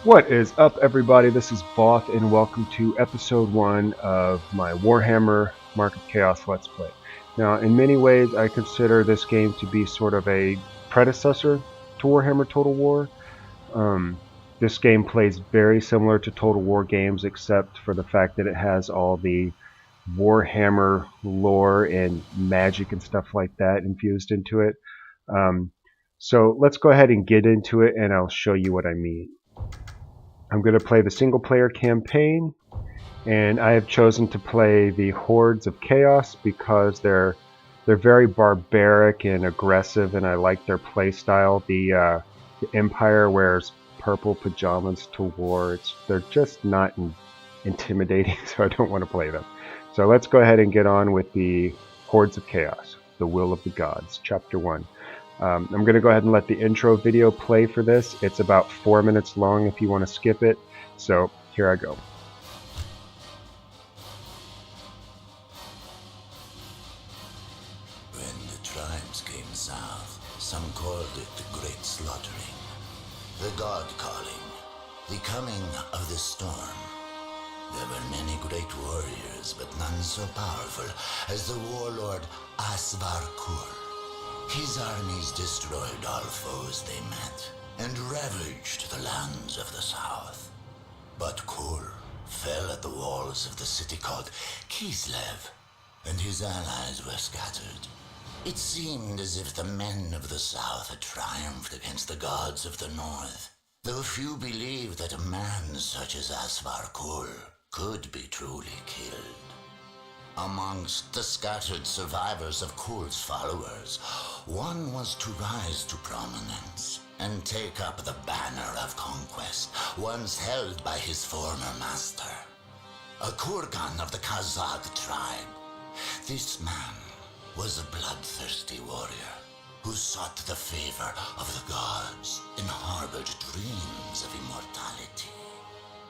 What is up, everybody? This is Voth, and welcome to episode 1 of my Warhammer Mark of Chaos Let's Play. Now, in many ways, I consider this game to be sort of a predecessor to Warhammer Total War. This game plays very similar to Total War games, except for the fact that it has all the Warhammer lore and magic and stuff like that infused into it. So let's go ahead and get into it, and I'll show you what I mean. I'm going to play the single player campaign, and I have chosen to play the Hordes of Chaos because they're very barbaric and aggressive, and I like their play style. The Empire wears purple pajamas to war. They're just not intimidating, so I don't want to play them. So let's go ahead and get on with the Hordes of Chaos, the Will of the Gods, Chapter 1. I'm going to go ahead and let the intro video play for this. It's about 4 minutes long if you want to skip it. So here I go. When the tribes came south, some called it the Great Slaughtering, the God Calling, the coming of the storm. There were many great warriors, but none so powerful as the warlord Asvar Kur. His armies destroyed all foes they met, and ravaged the lands of the south. But Kur fell at the walls of the city called Kislev, and his allies were scattered. It seemed as if the men of the south had triumphed against the gods of the north, though few believed that a man such as Asvar Kur could be truly killed. Amongst the scattered survivors of Kur's followers, one was to rise to prominence and take up the banner of conquest once held by his former master, a Kurgan of the Kazakh tribe. This man was a bloodthirsty warrior who sought the favor of the gods and harbored dreams of immortality.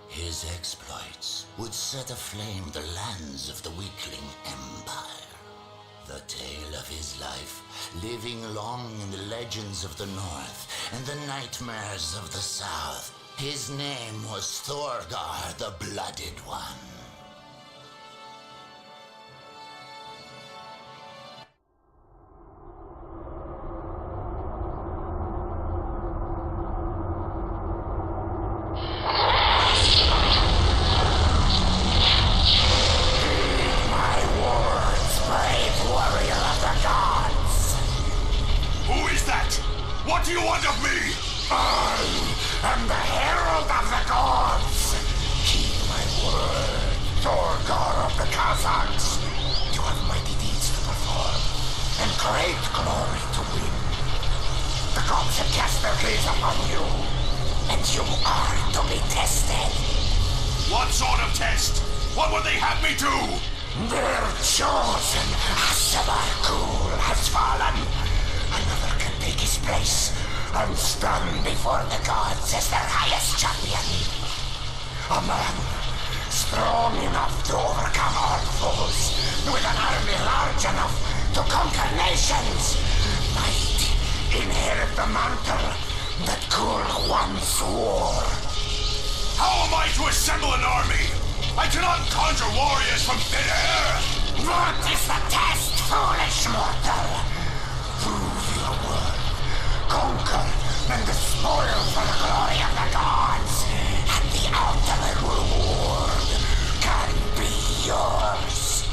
His exploits would set aflame the lands of the weakling empire. The tale of his life, living long in the legends of the north and the nightmares of the south. His name was Thorgar the Blooded One. What do you want of me? I am the herald of the gods. Keep my word, Thorgar of the Kazakhs. You have mighty deeds to perform, and great glory to win. The gods have cast their gaze upon you, and you are to be tested. What sort of test? What would they have me do? Their chosen Asvar Kur has fallen. Another can take his place and stand before the gods as their highest champion. A man strong enough to overcome all foes, with an army large enough to conquer nations, might inherit the mantle that Kur once wore. How am I to assemble an army? I cannot conjure warriors from thin air! What is the test, foolish mortal? Prove your worth, conquer, and despoil for the glory of the gods, and the ultimate reward can be yours.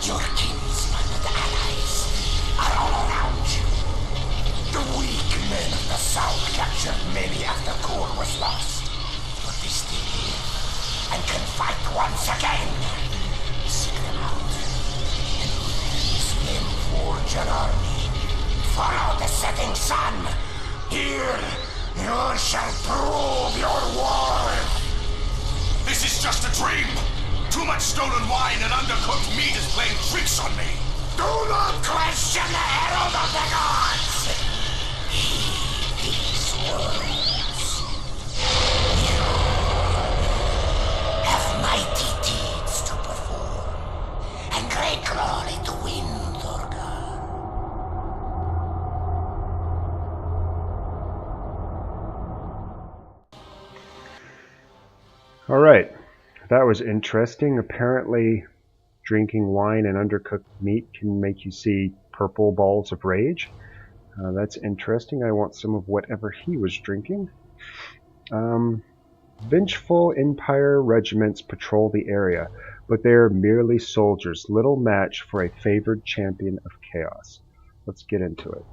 Your kinsmen and allies are all around you. The weak men of the south captured many after Kur was lost, but they still live and can fight once again. Seek them out, and with them forge an army. Follow the setting sun. Here, you shall prove your worth. This is just a dream. Too much stolen wine and undercooked meat is playing tricks on me. Do not question the herald of the gods. Heed these words. You have mighty deeds to perform, and great glory to win, Thorgar. Alright, that was interesting. Apparently drinking wine and undercooked meat can make you see purple balls of rage. That's interesting. I want some of whatever he was drinking. Vengeful Empire regiments patrol the area, but they are merely soldiers, little match for a favored champion of chaos. Let's get into it.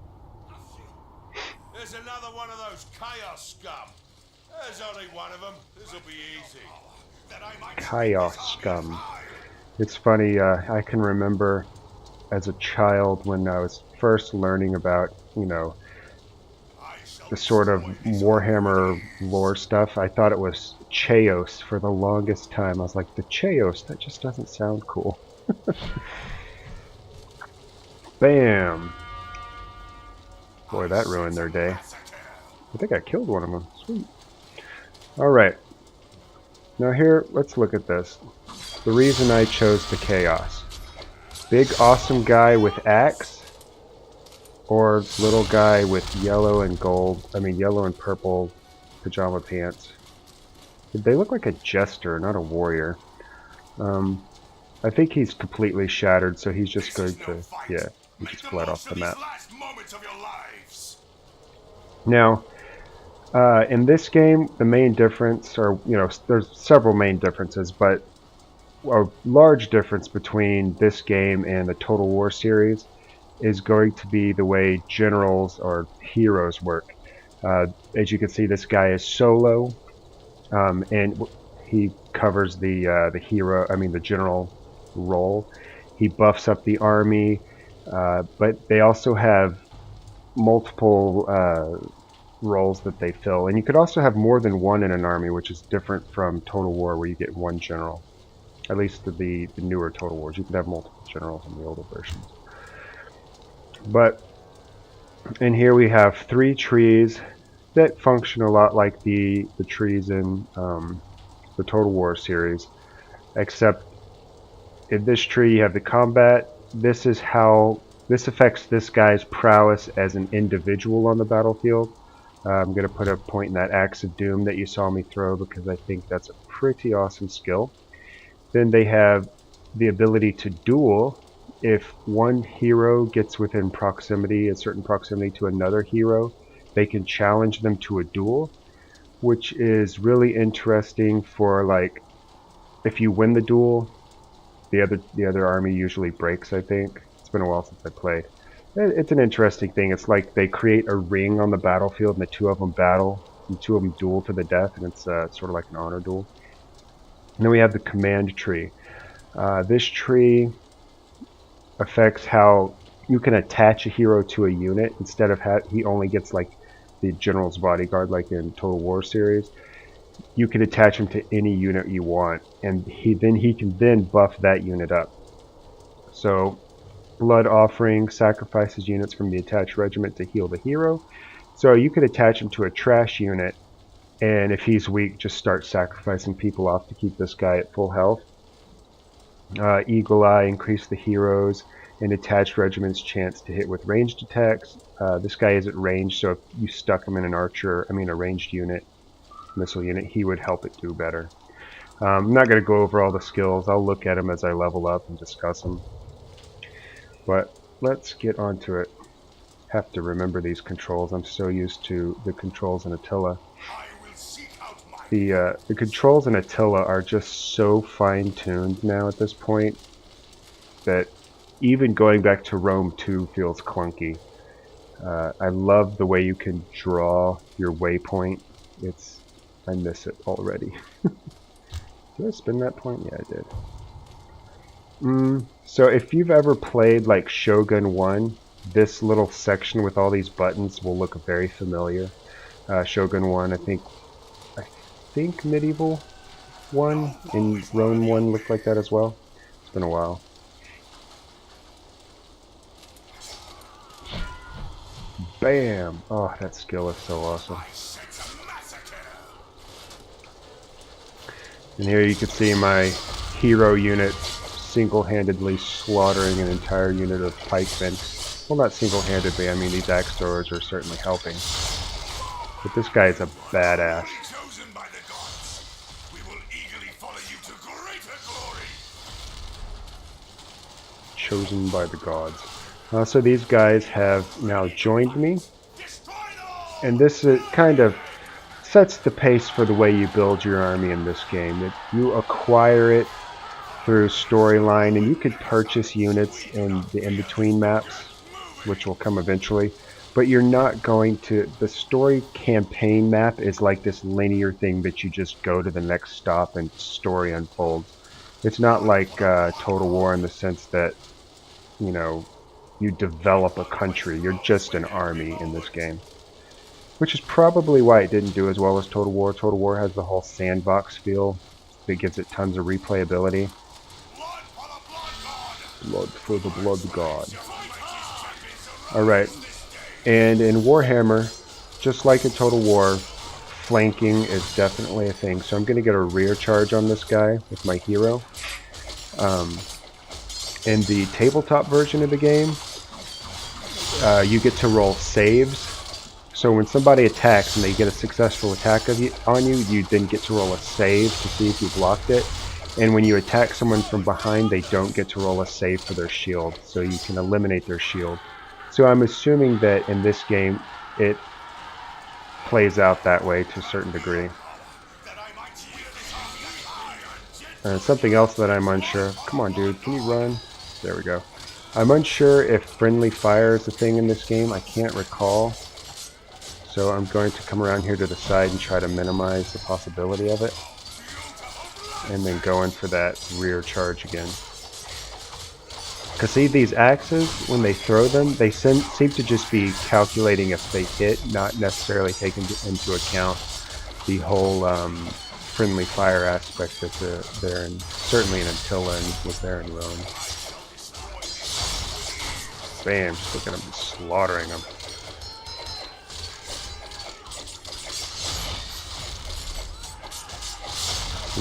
There's another one of those chaos scum. There's only one of them. This'll be easy. Chaos scum. It's funny, I can remember as a child when I was first learning about, the sort of Warhammer lore stuff. I thought it was Chaos for the longest time. I was like, the Chaos, that just doesn't sound cool. Bam! Boy, that ruined their day. I think I killed one of them. Sweet. Alright. Now here, let's look at this. The reason I chose the Chaos. Big awesome guy with axe, or little guy with yellow and purple pajama pants. They look like a jester, not a warrior. I think he's completely shattered, so he's just going to, he just fled off the map. Now, in this game, the main difference, or, there's several main differences, but a large difference between this game and the Total War series is going to be the way generals or heroes work. As you can see, this guy is solo, and he covers the general role. He buffs up the army, but they also have multiple roles that they fill. And you could also have more than one in an army, which is different from Total War, where you get one general. At least the newer Total Wars. You could have multiple generals in the older versions. But in here we have 3 trees that function a lot like the trees in the Total War series, except in this tree you have the combat. This affects this guy's prowess as an individual on the battlefield. I'm going to put a point in that Axe of Doom that you saw me throw because I think that's a pretty awesome skill. Then they have the ability to duel. If one hero gets within a certain proximity to another hero, they can challenge them to a duel, which is really interesting for, like, if you win the duel, the other army usually breaks, I think. It's been a while since I played. It's an interesting thing. It's like they create a ring on the battlefield and the 2 of them battle, and 2 of them duel to the death, and it's sort of like an honor duel. And then we have the command tree. This tree affects how you can attach a hero to a unit instead of he only gets like the general's bodyguard like in Total War series. You can attach him to any unit you want, and he can buff that unit up. So Blood Offering sacrifices units from the attached regiment to heal the hero. So you could attach him to a trash unit, and if he's weak, just start sacrificing people off to keep this guy at full health. Eagle Eye, increase the heroes and attached regiment's chance to hit with ranged attacks. This guy isn't ranged, so if you stuck him in a ranged unit, missile unit, he would help it do better. I'm not going to go over all the skills. I'll look at them as I level up and discuss them. But let's get onto it. Have to remember these controls. I'm so used to the controls in Attila. The controls in Attila are just so fine-tuned now at this point that even going back to Rome 2 feels clunky. I love the way you can draw your waypoint. I miss it already. Did I spin that point? Yeah, I did. So if you've ever played like Shogun 1, this little section with all these buttons will look very familiar. Shogun 1, I think Medieval 1 and Rome 1 looked like that as well. It's been a while. Bam! Oh, that skill is so awesome. And here you can see my hero unit single-handedly slaughtering an entire unit of pikemen. Well, not single-handedly, I mean these axe throwers are certainly helping. But this guy is a badass. chosen by the gods. So these guys have now joined me, and this kind of sets the pace for the way you build your army in this game. You acquire it through storyline, and you could purchase units in the in-between maps, which will come eventually, but you're not going to. The story campaign map is like this linear thing that you just go to the next stop and story unfolds. It's not like Total War in the sense that, you know, you develop a country. You're just an army in this game, which is probably why it didn't do as well as Total War. Total War has the whole sandbox feel that gives it tons of replayability. Blood for the blood god. Alright, and in Warhammer, just like in Total War, flanking is definitely a thing. So I'm going to get a rear charge on this guy with my hero. In the tabletop version of the game, you get to roll saves. So when somebody attacks and they get a successful attack on you, you then get to roll a save to see if you blocked it. And when you attack someone from behind, they don't get to roll a save for their shield, so you can eliminate their shield. So I'm assuming that in this game, it plays out that way to a certain degree. Something else that I'm unsure. Come on, dude, can you run? There we go. I'm unsure if friendly fire is a thing in this game. I can't recall. So I'm going to come around here to the side and try to minimize the possibility of it. And then go in for that rear charge again. Because see, these axes, when they throw them, they seem to just be calculating if they hit, not necessarily taking into account the whole friendly fire aspect that they're in. Certainly in Attila and was there in Rome. Bam, just look at them slaughtering them.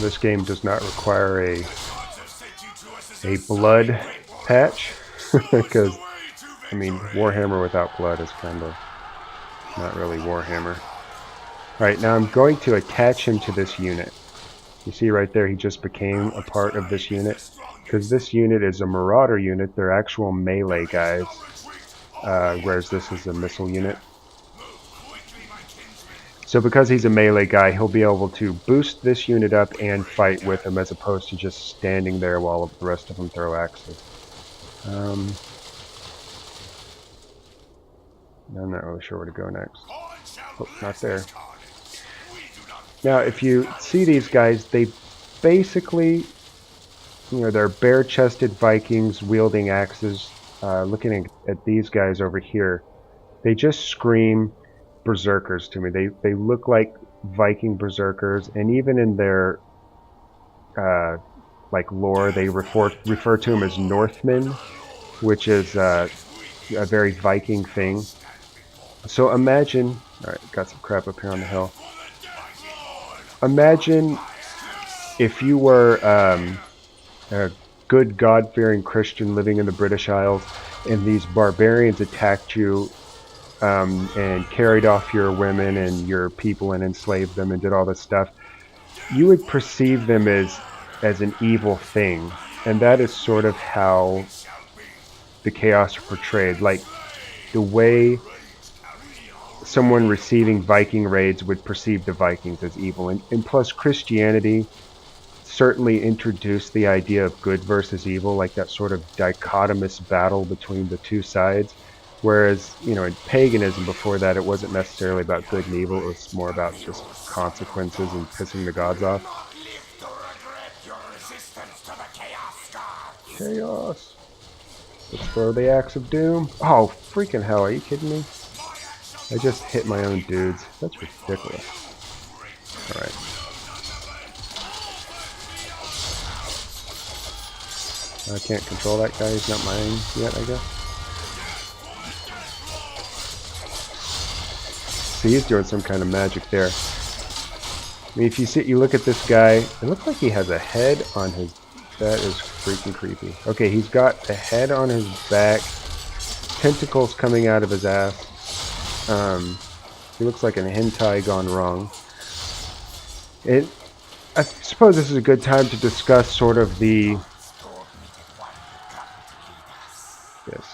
This game does not require a blood patch, because, I mean, Warhammer without blood is kind of not really Warhammer. Alright, now I'm going to attach him to this unit. You see right there, he just became a part of this unit. Because this unit is a Marauder unit, they're actual melee guys, whereas this is a missile unit. So because he's a melee guy, he'll be able to boost this unit up and fight with him, as opposed to just standing there while the rest of them throw axes. I'm not really sure where to go next. Oh, not there. Now, if you see these guys, they basically, you know, they're bare-chested Vikings wielding axes. Looking at these guys over here, they just scream berserkers to me. They look like Viking berserkers, and even in their like lore, they refer to them as Northmen, which is a very Viking thing. So imagine, alright, got some crap up here on the hill. Imagine if you were a good God-fearing Christian living in the British Isles, and these barbarians attacked you and carried off your women and your people and enslaved them and did all this stuff. You would perceive them as an evil thing, and that is sort of how the Chaos are portrayed. Like the way someone receiving Viking raids would perceive the Vikings as evil. And plus, Christianity certainly introduced the idea of good versus evil, like that sort of dichotomous battle between the two sides. Whereas, you know, in paganism before that, it wasn't necessarily about good and evil, it was more about just consequences and pissing the gods off. Chaos! Let's throw the Axe of Doom. Oh, freaking hell, are you kidding me? I just hit my own dudes. That's ridiculous. Alright. I can't control that guy, he's not mine yet, I guess. See, he's doing some kind of magic there. I mean, if you look at this guy, it looks like he has a head on his... That is freaking creepy. Okay, he's got a head on his back, tentacles coming out of his ass. He looks like an hentai gone wrong. I suppose this is a good time to discuss sort of the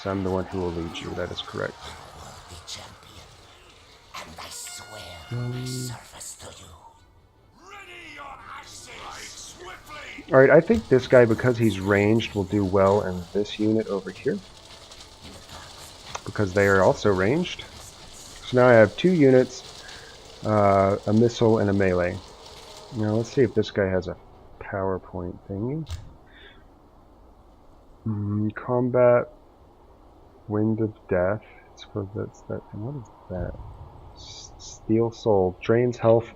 Yes, I'm the one who will lead you. That is correct. Worthy champion, and I swear my service to you. Ready your axes! Swiftly! Alright, I think this guy, because he's ranged, will do well in this unit over here. Because they are also ranged. So now I have 2 units, a missile and a melee. Now let's see if this guy has a PowerPoint thingy. Combat, Wind of Death. I suppose that's that. What is that? Steel Soul. Drains health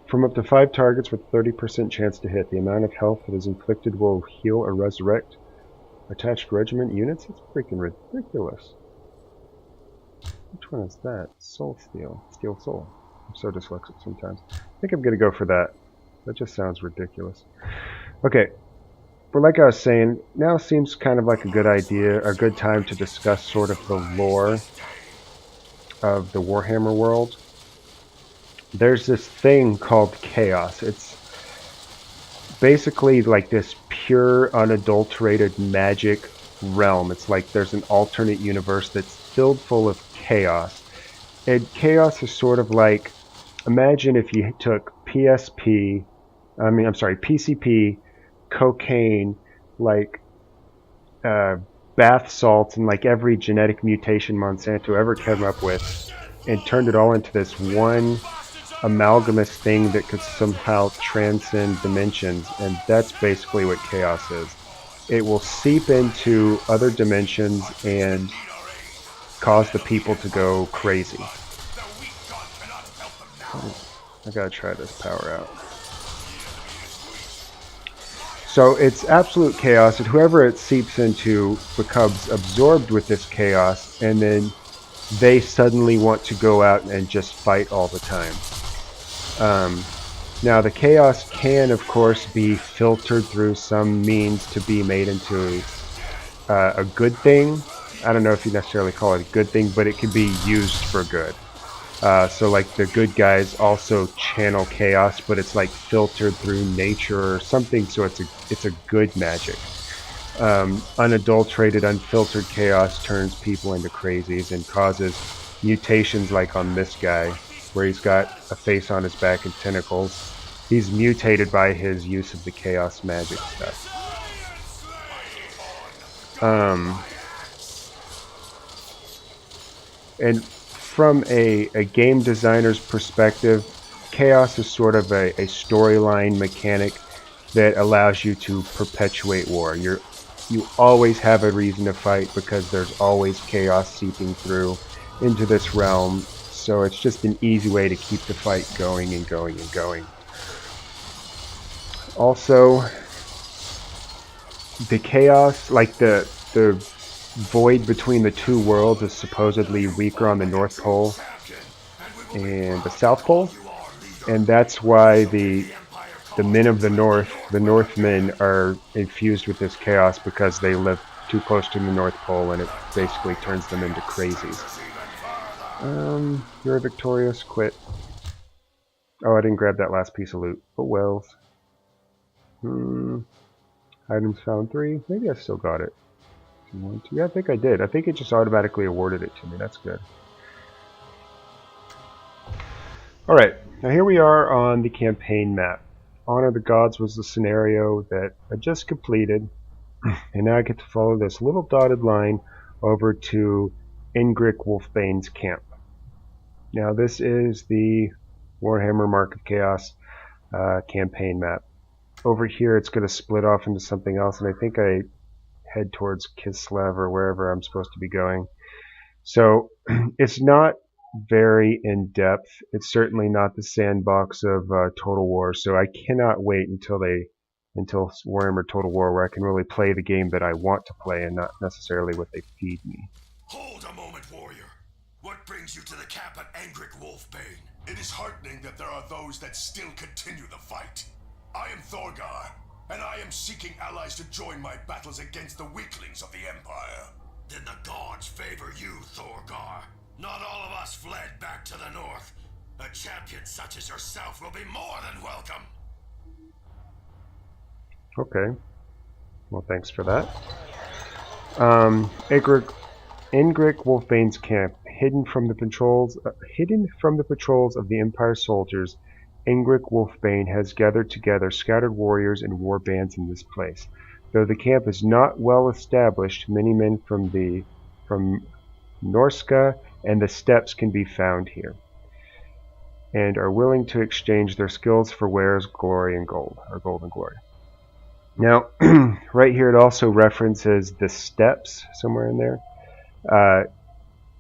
from up to 5 targets with 30% chance to hit. The amount of health that is inflicted will heal or resurrect attached regiment units. It's freaking ridiculous. Which one is that? Soul Steel. Steel Soul. I'm so dyslexic sometimes. I think I'm going to go for that. That just sounds ridiculous. Okay. But like I was saying, now seems kind of like a good idea, a good time to discuss sort of the lore of the Warhammer world. There's this thing called chaos. It's basically like this pure, unadulterated magic realm. It's like there's an alternate universe that's filled full of chaos. And chaos is sort of like, imagine if you took PCP, cocaine, like bath salts, and like every genetic mutation Monsanto ever came up with, and turned it all into this one amalgamous thing that could somehow transcend dimensions. And that's basically what chaos is. It will seep into other dimensions and cause the people to go crazy. I gotta try this power out. So it's absolute chaos, and whoever it seeps into becomes absorbed with this chaos, and then they suddenly want to go out and just fight all the time. Now the chaos can, of course, be filtered through some means to be made into a good thing. I don't know if you necessarily call it a good thing, but it can be used for good. So like the good guys also channel chaos, but it's like filtered through nature or something, so it's a good magic. Unadulterated, unfiltered chaos turns people into crazies and causes mutations, like on this guy, where he's got a face on his back and tentacles. He's mutated by his use of the chaos magic stuff. And from a game designer's perspective, chaos is sort of a storyline mechanic that allows you to perpetuate war. You always have a reason to fight because there's always chaos seeping through into this realm. So it's just an easy way to keep the fight going and going and going. Also, the chaos, like the void between the two worlds, is supposedly weaker on the North Pole and the South Pole, and that's why the men of the North, the Northmen, are infused with this chaos because they live too close to the North Pole, and it basically turns them into crazies. You're victorious. Quit. Oh, I didn't grab that last piece of loot. Oh wells. Items found 3. Maybe I still got it. 1, 2. Yeah, I think I did. I think it just automatically awarded it to me. That's good. Alright, now here we are on the campaign map. Honor the Gods was the scenario that I just completed, and now I get to follow this little dotted line over to Ingric Wolfbane's camp. Now this is the Warhammer Mark of Chaos campaign map. Over here it's going to split off into something else, and I think I head towards Kislev or wherever I'm supposed to be going. So it's not very in-depth. It's certainly not the sandbox of Total War, so I cannot wait until Warhammer Total War, where I can really play the game that I want to play and not necessarily what they feed me. Hold a moment, warrior. What brings you to the camp at Angric Wolfbane? It is heartening that there are those that still continue the fight. I am Thorgar, and I am seeking allies to join my battles against the weaklings of the Empire. Then the gods favor you, Thorgar. Not all of us fled back to the north. A champion such as yourself will be more than welcome. Okay. Well, thanks for that. Ingric Wolfbane's camp, hidden from the patrols of the Empire soldiers. Ingric Wolfbane has gathered together scattered warriors and war bands in this place. Though the camp is not well established, many men from Norska and the steppes can be found here, and are willing to exchange their skills for wares, glory, and gold, or gold and glory. Now, right here it also references the steppes somewhere in there.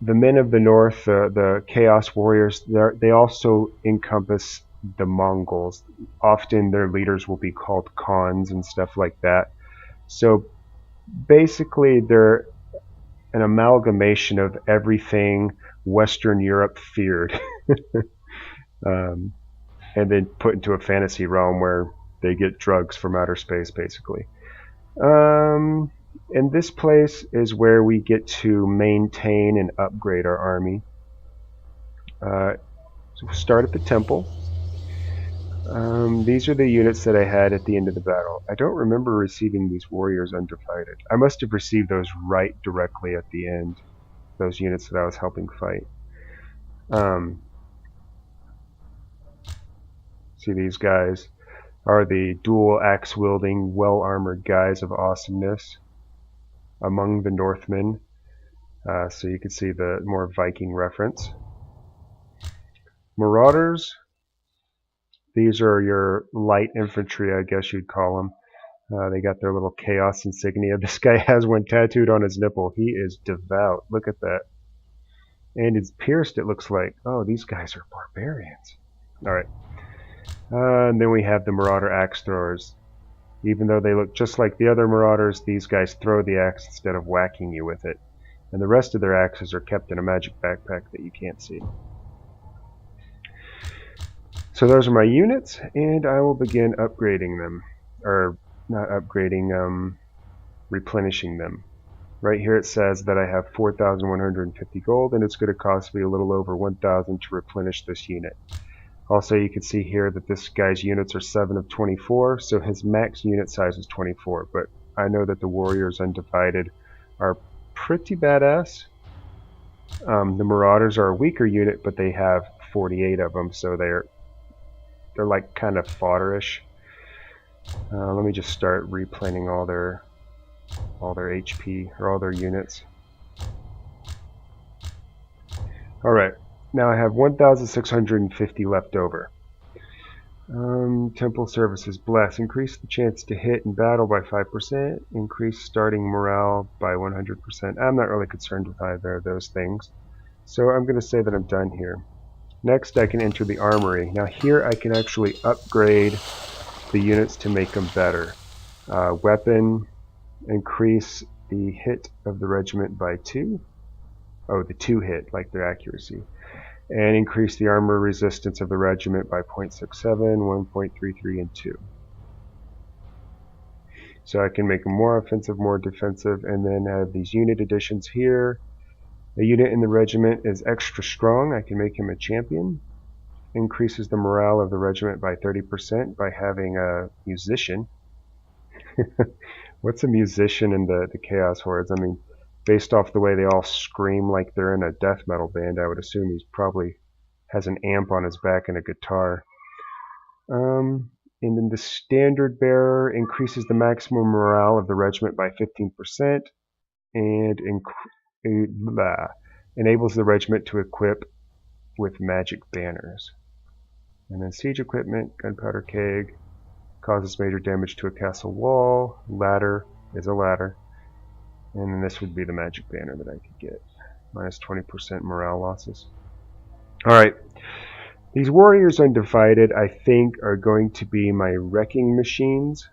The men of the north, the Chaos Warriors, they also encompass the Mongols. Often their leaders will be called Khans and stuff like that. So basically they're an amalgamation of everything Western Europe feared. And then put into a fantasy realm where they get drugs from outer space, basically. And this place is where we get to maintain and upgrade our army. So we'll start at the temple. These are the units that I had at the end of the battle. I don't remember receiving these warriors undivided. I must have received those right directly at the end, those units that I was helping fight. See, these guys are the dual axe wielding, well armored guys of awesomeness among the Northmen. So you can see the more Viking reference. Marauders. These are your light infantry, I guess you'd call them. They got their little chaos insignia. This guy has one tattooed on his nipple. He is devout. Look at that. And it's pierced, it looks like. Oh, these guys are barbarians. Alright. And then we have the Marauder Axe Throwers. Even though they look just like the other Marauders, these guys throw the axe instead of whacking you with it. And the rest of their axes are kept in a magic backpack that you can't see. So those are my units, and I will begin upgrading them. Or, not upgrading, replenishing them. Right here it says that I have 4,150 gold, and it's going to cost me a little over 1,000 to replenish this unit. Also, you can see here that this guy's units are 7 of 24, so his max unit size is 24. But I know that the Warriors Undivided are pretty badass. The Marauders are a weaker unit, but they have 48 of them, so they're like kind of fodderish. Let me just start replanning all their HP or all their units. All right. Now I have 1,650 left over. Temple Services Bless. Increase the chance to hit in battle by 5%. Increase starting morale by 100%. I'm not really concerned with either of those things. So I'm going to say that I'm done here. Next I can enter the Armory. Now here I can actually upgrade the units to make them better. Weapon. Increase the hit of the regiment by 2. Oh, the 2 hit, like their accuracy. And increase the armor resistance of the regiment by 0.67, 1.33, and 2. So I can make them more offensive, more defensive, and then have these unit additions here. A unit in the regiment is extra strong. I can make him a champion. Increases the morale of the regiment by 30% by having a musician. What's a musician in the Chaos Hordes? I mean, based off the way they all scream like they're in a death metal band, I would assume he probably has an amp on his back and a guitar. And then the Standard Bearer increases the maximum morale of the regiment by 15% and enables the regiment to equip with magic banners. And then Siege Equipment, Gunpowder Keg, causes major damage to a castle wall. Ladder is a ladder. And then this would be the magic banner that I could get. Minus 20% morale losses. Alright. These Warriors Undivided, I think, are going to be my wrecking machines.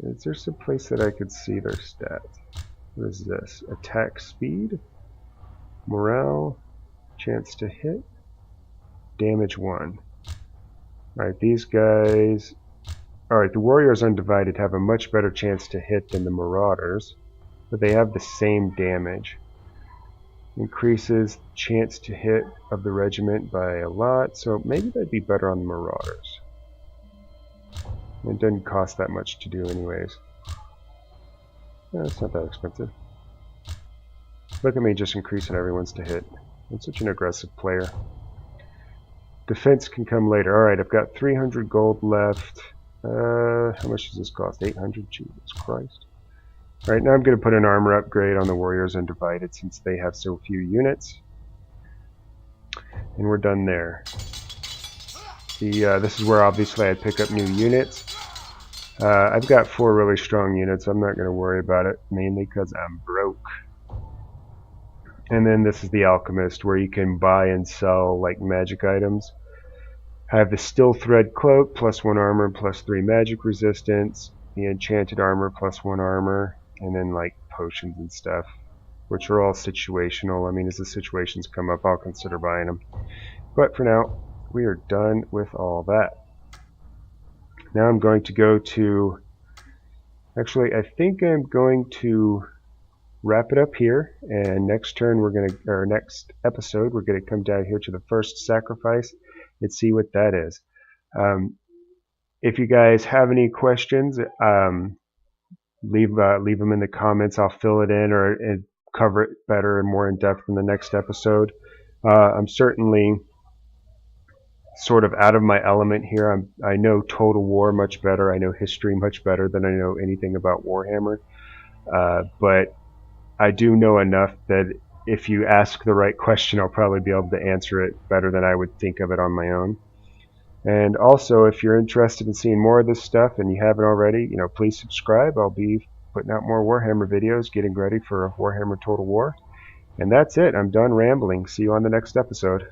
Is there some place that I could see their stats? What is this? Attack speed? Morale? Chance to hit? Damage 1. Alright, these guys... Alright, the Warriors Undivided have a much better chance to hit than the Marauders, but they have the same damage. Increases chance to hit of the regiment by a lot, so maybe that'd be better on the Marauders. It doesn't cost that much to do anyways. Yeah, it's not that expensive. Look at me just increasing everyone's to hit. I'm such an aggressive player. Defense can come later. Alright, I've got 300 gold left. How much does this cost? 800? Jesus Christ. Alright, now I'm going to put an armor upgrade on the Warriors Undivided since they have so few units. And we're done there. This is where obviously I pick up new units. I've got 4 really strong units. I'm not going to worry about it, mainly because I'm broke. And then this is the Alchemist, where you can buy and sell like magic items. I have the Steel Thread Cloak, +1 armor, +3 magic resistance. The Enchanted Armor, +1 armor. And then like potions and stuff, which are all situational. I mean, as the situations come up, I'll consider buying them. But for now, we are done with all that. Now I'm going to go to... Actually, I think I'm going to wrap it up here, and next episode we're going to come down here to the first sacrifice and see what that is. If you guys have any questions, leave them in the comments. I'll fill it in or cover it better and more in depth in the next episode. I'm certainly sort of out of my element here. I know Total War much better. I know history much better than I know anything about Warhammer. But I do know enough that if you ask the right question, I'll probably be able to answer it better than I would think of it on my own. And also, if you're interested in seeing more of this stuff and you haven't already, please subscribe. I'll be putting out more Warhammer videos, getting ready for Warhammer Total War. And that's it. I'm done rambling. See you on the next episode.